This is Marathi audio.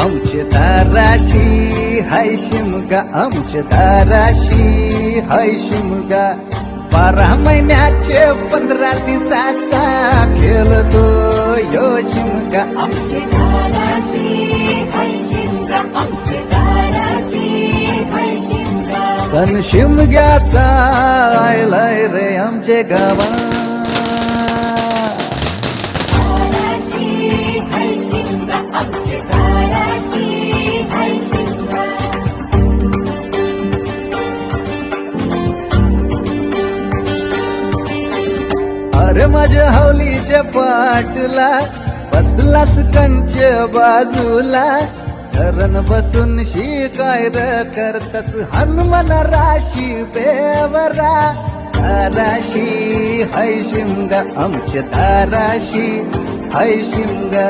आमचे दाराशी हाय शिमगा, आमचे दाराशी हाय शिमगा. 12 महिन्याचे 15 दिवसाचा खेळतो यो शिमगा. आमचे दाराशी हाय शिमगा, आमचे दाराशी हाय शिमगा. सण शिमग्याचा आयलाय रे आमचे गावा. दाराशी हाय शिमगा, आमचे दाराशी हाय शिमगा. अरे माझ्या हवलीच्या पाटला बसलास कंच बाजूला. धरण बसून शिकाय र करतस हनुमान राशी बेवरा. दाराशी हाय शिमगा, आमच्या दाराशी हाय शिमगा.